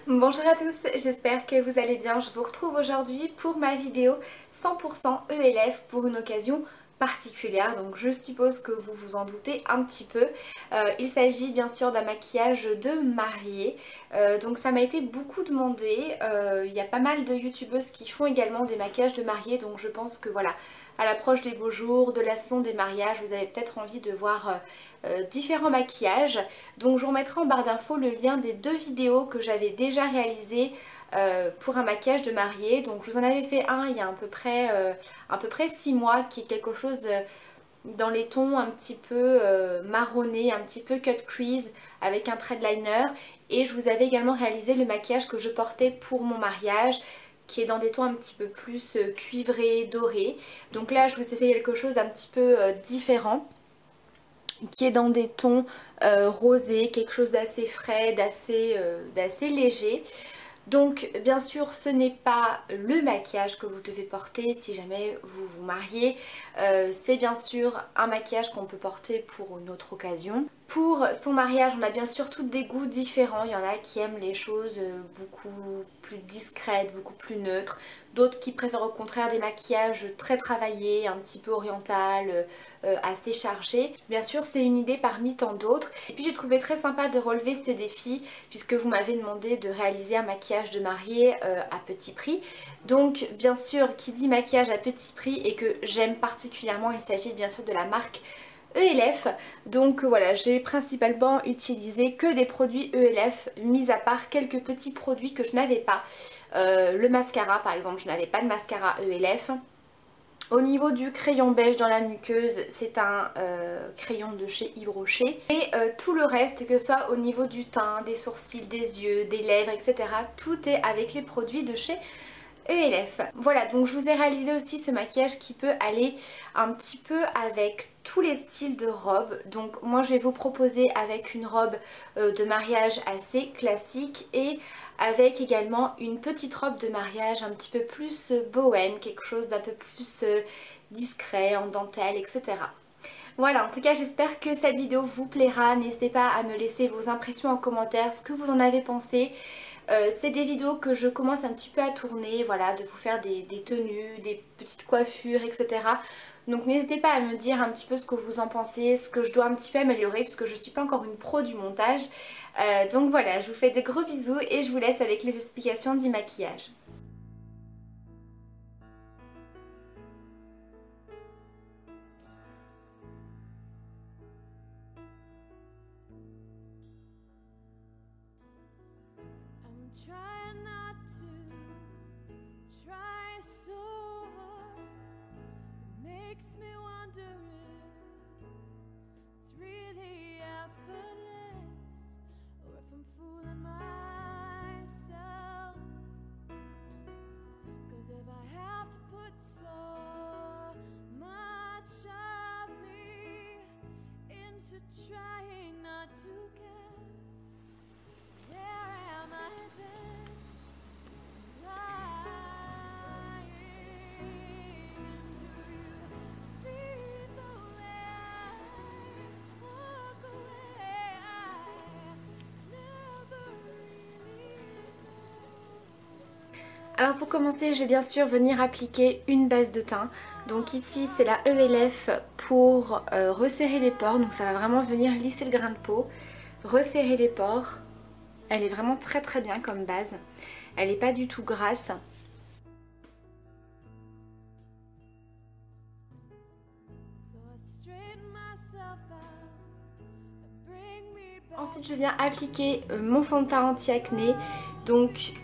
Bonjour à tous, j'espère que vous allez bien. Je vous retrouve aujourd'hui pour ma vidéo 100% ELF pour une occasion particulière. Donc je suppose que vous vous en doutez un petit peu. Il s'agit bien sûr d'un maquillage de mariée. Donc ça m'a été beaucoup demandé. Il y a pas mal de youtubeuses qui font également des maquillages de mariée. Donc je pense que voilà, à l'approche des beaux jours, de la saison des mariages, vous avez peut-être envie de voir différents maquillages. Donc je vous remettrai en barre d'infos le lien des deux vidéos que j'avais déjà réalisées pour un maquillage de mariée. Donc je vous en avais fait un il y a à peu près 6 mois qui est quelque chose dans les tons un petit peu marronnés, un petit peu cut crease avec un thread liner. Et je vous avais également réalisé le maquillage que je portais pour mon mariage qui est dans des tons un petit peu plus cuivrés, dorés. Donc là je vous ai fait quelque chose d'un petit peu différent, qui est dans des tons rosés, quelque chose d'assez frais, d'assez léger. Donc bien sûr ce n'est pas le maquillage que vous devez porter si jamais vous vous mariez, c'est bien sûr un maquillage qu'on peut porter pour une autre occasion. Pour son mariage on a bien sûr tous des goûts différents, il y en a qui aiment les choses beaucoup plus discrètes, beaucoup plus neutres, d'autres qui préfèrent au contraire des maquillages très travaillés, un petit peu oriental, assez chargés. Bien sûr c'est une idée parmi tant d'autres. Et puis j'ai trouvé très sympa de relever ce défi puisque vous m'avez demandé de réaliser un maquillage de mariée à petit prix. Donc bien sûr qui dit maquillage à petit prix et que j'aime particulièrement, il s'agit bien sûr de la marque ELF. Donc voilà, j'ai principalement utilisé que des produits ELF, mis à part quelques petits produits que je n'avais pas. Le mascara par exemple, je n'avais pas de mascara ELF. Au niveau du crayon beige dans la muqueuse, c'est un crayon de chez Yves Rocher. Et tout le reste, que ce soit au niveau du teint, des sourcils, des yeux, des lèvres, etc. tout est avec les produits de chez ELF. Voilà, donc je vous ai réalisé aussi ce maquillage qui peut aller un petit peu avec tous les styles de robes. Donc moi je vais vous proposer avec une robe de mariage assez classique et avec également une petite robe de mariage un petit peu plus bohème, quelque chose d'un peu plus discret, en dentelle, etc. Voilà, en tout cas j'espère que cette vidéo vous plaira. N'hésitez pas à me laisser vos impressions en commentaire, ce que vous en avez pensé. C'est des vidéos que je commence un petit peu à tourner, voilà, de vous faire des tenues, des petites coiffures, etc. Donc n'hésitez pas à me dire un petit peu ce que vous en pensez, ce que je dois un petit peu améliorer, puisque je ne suis pas encore une pro du montage. Donc voilà, je vous fais de gros bisous et je vous laisse avec les explications du maquillage. I'm trying not to try so hard. It makes me wonder if it's really effortless or if I'm fooling myself. 'Cause if I have to put so much of me into trying not to care, where am I then? Lying, and do you see the way I walk away? I never really know. Alors pour commencer, je vais bien sûr venir appliquer une base de teint. Donc ici c'est la ELF pour resserrer les pores. Donc ça va vraiment venir lisser le grain de peau, resserrer les pores. Elle est vraiment très très bien comme base. Elle n'est pas du tout grasse. So I straighten myself out and bring me back. Ensuite je viens appliquer mon fond de teint anti-acné. Donc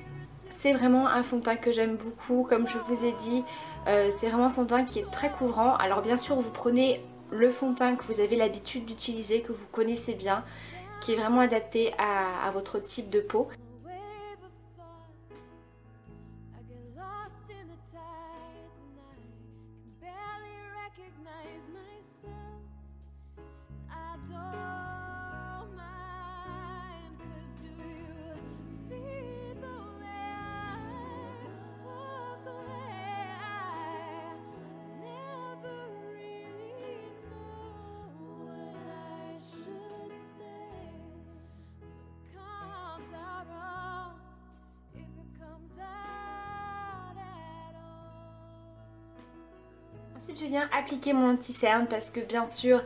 c'est vraiment un fond de teint que j'aime beaucoup. Comme je vous ai dit, c'est vraiment un fond de teint qui est très couvrant. Alors bien sûr vous prenez le fond de teint que vous avez l'habitude d'utiliser, que vous connaissez bien, qui est vraiment adapté à votre type de peau. A wave of thought, I get lost in the tides and I can barely recognize myself. I don't mind, 'cause do you see the way I walk away? I never really know what I should say, so it comes out right. Ensuite je viens appliquer mon anti-cerne parce que bien sûr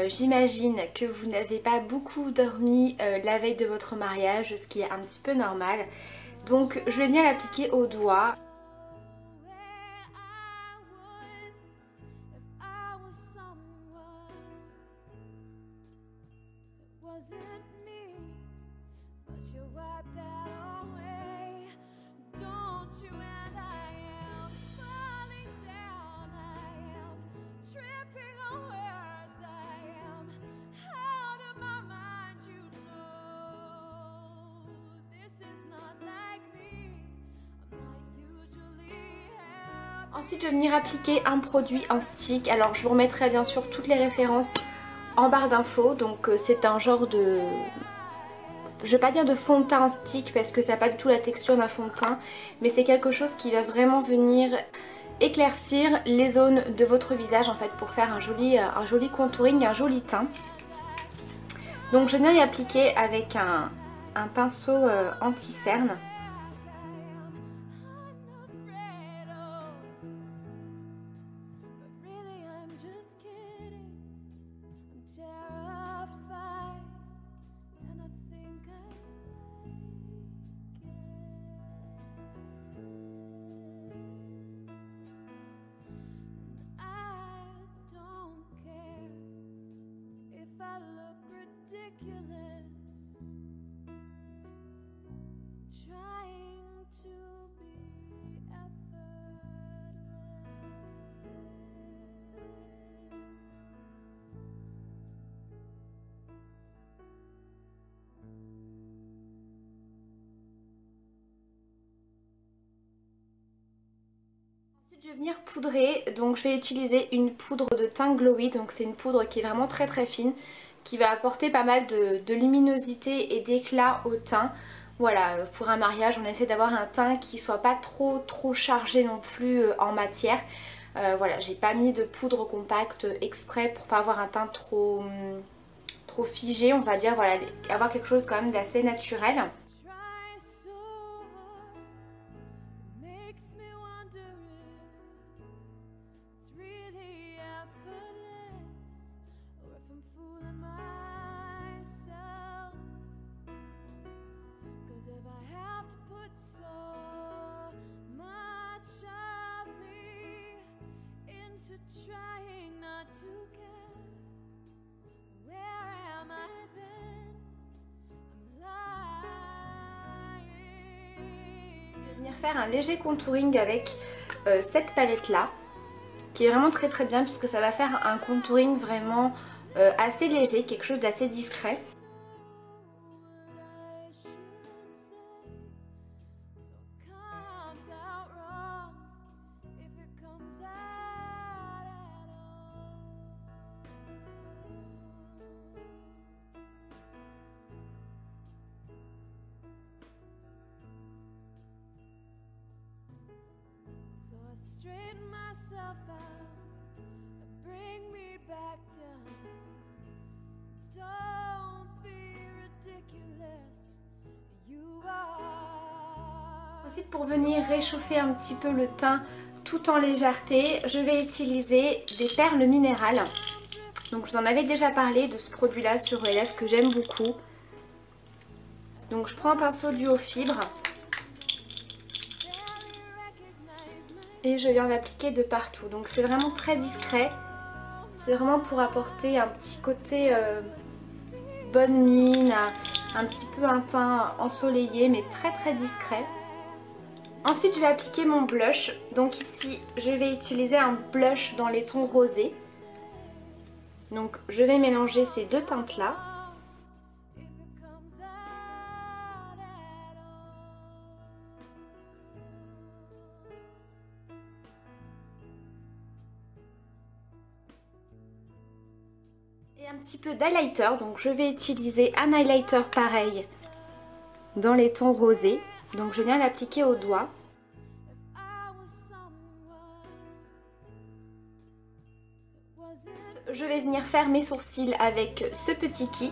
j'imagine que vous n'avez pas beaucoup dormi la veille de votre mariage, ce qui est un petit peu normal. Donc je vais venir l'appliquer au doigt. Ensuite je vais venir appliquer un produit en stick. Alors je vous remettrai bien sûr toutes les références en barre d'infos. Donc c'est un genre de... je vais pas dire de fond de teint en stick parce que ça n'a pas du tout la texture d'un fond de teint. Mais c'est quelque chose qui va vraiment venir éclaircir les zones de votre visage en fait pour faire un joli contouring, un joli teint. Donc je viens y appliquer avec un pinceau anti-cerne. Ensuite je vais venir poudrer, donc je vais utiliser une poudre de teint glowy, donc c'est une poudre qui est vraiment très fine, qui va apporter pas mal de luminosité et d'éclat au teint. Voilà, pour un mariage on essaie d'avoir un teint qui soit pas trop chargé non plus en matière. Voilà, j'ai pas mis de poudre compacte exprès pour pas avoir un teint trop figé, on va dire, voilà, avoir quelque chose quand même d'assez naturel. Venir faire un léger contouring avec cette palette là qui est vraiment très bien puisque ça va faire un contouring vraiment assez léger, quelque chose d'assez discret. Ensuite pour venir réchauffer un petit peu le teint tout en légèreté, je vais utiliser des perles minérales. Donc je vous en avais déjà parlé de ce produit là sur ELF que j'aime beaucoup. Donc je prends un pinceau duo fibre et je viens l'appliquer de partout. Donc c'est vraiment très discret, c'est vraiment pour apporter un petit côté bonne mine, un petit peu un teint ensoleillé mais très discret. Ensuite je vais appliquer mon blush, donc ici je vais utiliser un blush dans les tons rosés. Donc je vais mélanger ces deux teintes là. Et un petit peu d'highlighter, donc je vais utiliser un highlighter pareil dans les tons rosés. Donc je viens l'appliquer au doigt. Je vais venir faire mes sourcils avec ce petit kit.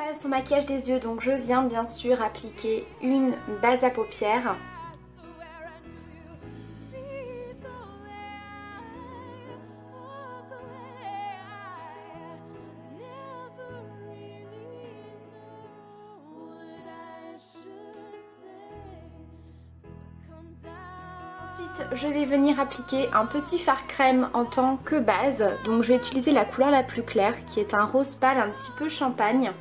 Pas son maquillage des yeux, donc je viens bien sûr appliquer une base à paupières. Ensuite, je vais venir appliquer un petit fard crème en tant que base. Donc je vais utiliser la couleur la plus claire qui est un rose pâle un petit peu champagne.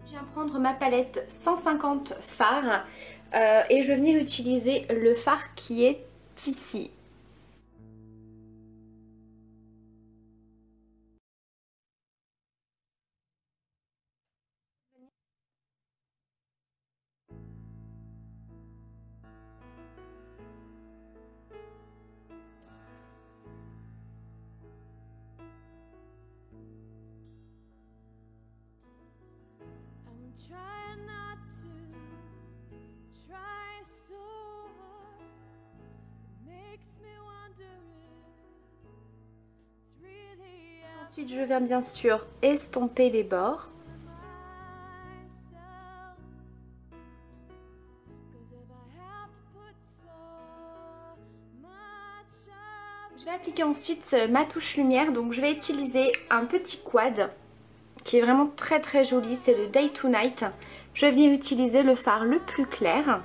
Je viens prendre ma palette 150 fards et je vais venir utiliser le fard qui est ici. Try not to, try so hard. It makes me wonder if it's really Ensuite, je viens bien sûr estomper les bords. myself. 'Cause if I have to put so much of Je vais appliquer ensuite ma touche lumière, donc je vais utiliser un petit quad qui est vraiment très très joli, c'est le Day to Night. Je vais venir utiliser le fard le plus clair.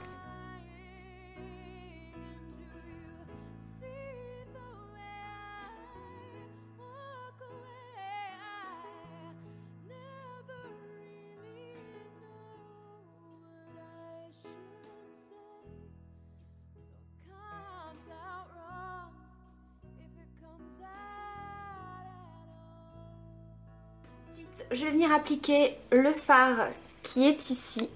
Ensuite, je vais venir appliquer le fard qui est ici.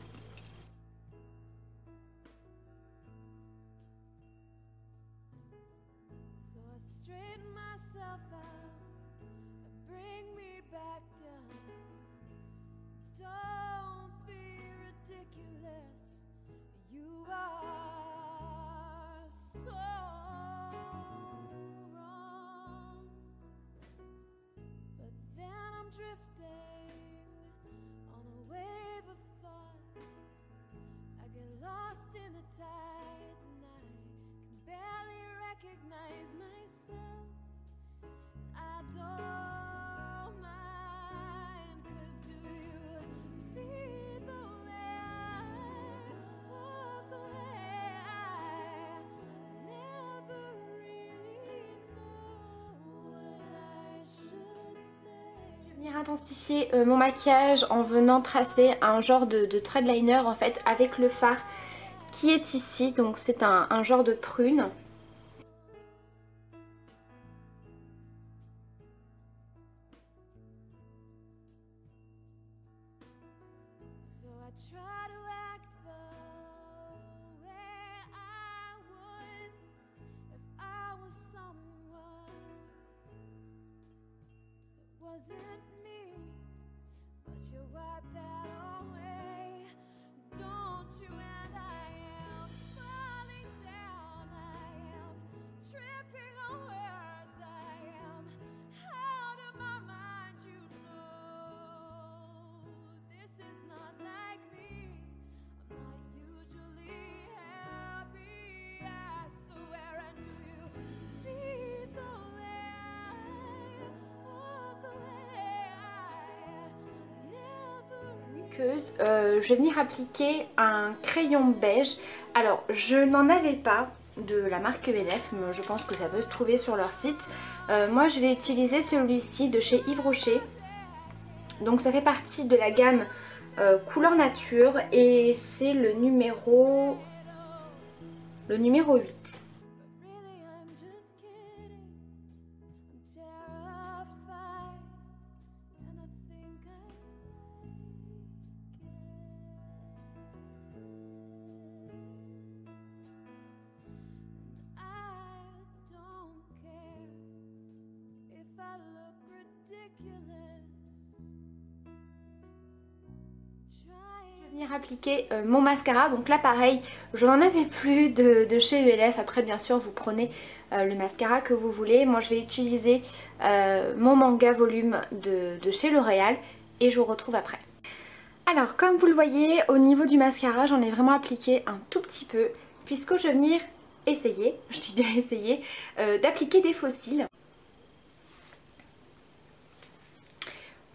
So I straighten myself out and bring me back down. Don't be ridiculous. You are so wrong. But then I'm drifting on a wave of thought. I get lost in the tide tonight. Can barely recognize myself. I don't mind, 'cause do you see the way I walk away? I never really know what I should say. Je vais venir intensifier mon maquillage en venant tracer un genre de thread liner en fait avec le fard qui est ici, donc c'est un genre de prune. So I try to act the way I would if I was someone that wasn't me. But you wipe that away, don't you? And I am falling down, I am tripping on words, I am out of my mind, you know. This is not like me, I'm not usually happy, I swear. And do you see the way I walk away? I never Je vais venir appliquer un crayon beige. Alors je n'en avais pas de la marque ELF, mais je pense que ça peut se trouver sur leur site. Moi je vais utiliser celui-ci de chez Yves Rocher. Donc ça fait partie de la gamme couleur nature et c'est le numéro 8. But really I'm just kidding. I'm terrified. Venir appliquer mon mascara. Donc là pareil, je n'en avais plus de chez ELF. Après bien sûr vous prenez le mascara que vous voulez. Moi je vais utiliser mon Manga Volume de chez L'Oréal et je vous retrouve après. Alors comme vous le voyez, au niveau du mascara j'en ai vraiment appliqué un tout petit peu puisque je vais venir essayer, je dis bien essayer, d'appliquer des faux cils.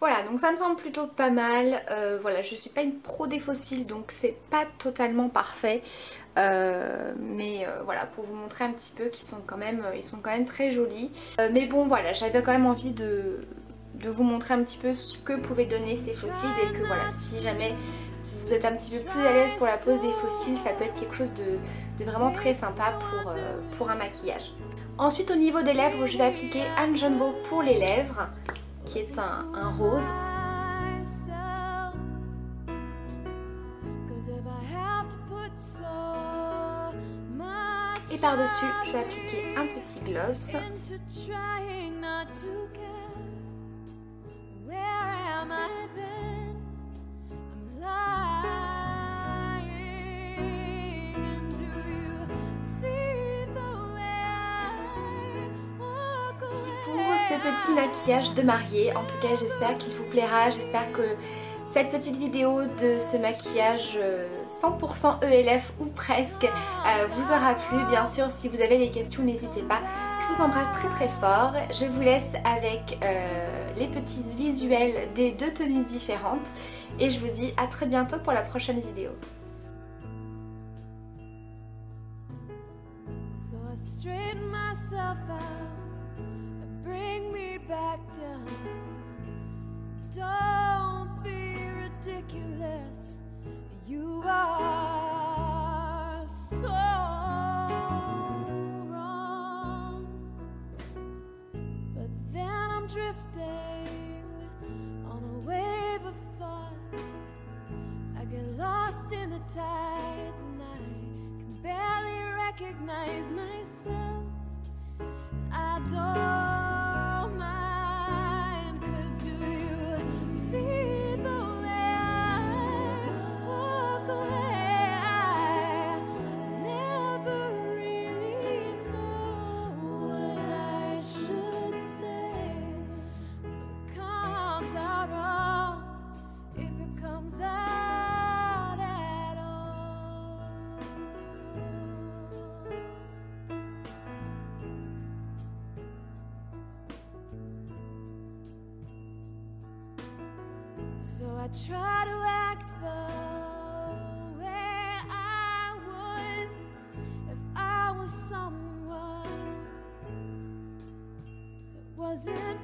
Voilà, donc ça me semble plutôt pas mal. Voilà, je suis pas une pro des faux cils, donc c'est pas totalement parfait. Mais voilà, pour vous montrer un petit peu qu'ils sont quand même très jolis. Mais bon, voilà, j'avais quand même envie de vous montrer un petit peu ce que pouvaient donner ces faux cils. Et que voilà, si jamais vous êtes un petit peu plus à l'aise pour la pose des faux cils, ça peut être quelque chose de vraiment très sympa pour un maquillage. Ensuite, au niveau des lèvres, je vais appliquer Anne Jumbo pour les lèvres, qui est un rose. Et par-dessus, je vais appliquer un petit gloss. Ce petit maquillage de mariée. En tout cas j'espère qu'il vous plaira, j'espère que cette petite vidéo de ce maquillage 100% ELF ou presque vous aura plu. Bien sûr si vous avez des questions n'hésitez pas, je vous embrasse très très fort. Je vous laisse avec les petits visuels des deux tenues différentes et je vous dis à très bientôt pour la prochaine vidéo. Bring me back down. Don't be ridiculous. You are so wrong. But then I'm drifting on a wave of thought. I get lost in the tides and I can barely recognize myself. I don't mind, 'cause do you see the way I walk away? I never really know what I should say, so it comes out wrong if it comes out at all. So I try to act the way I would if I was someone that wasn't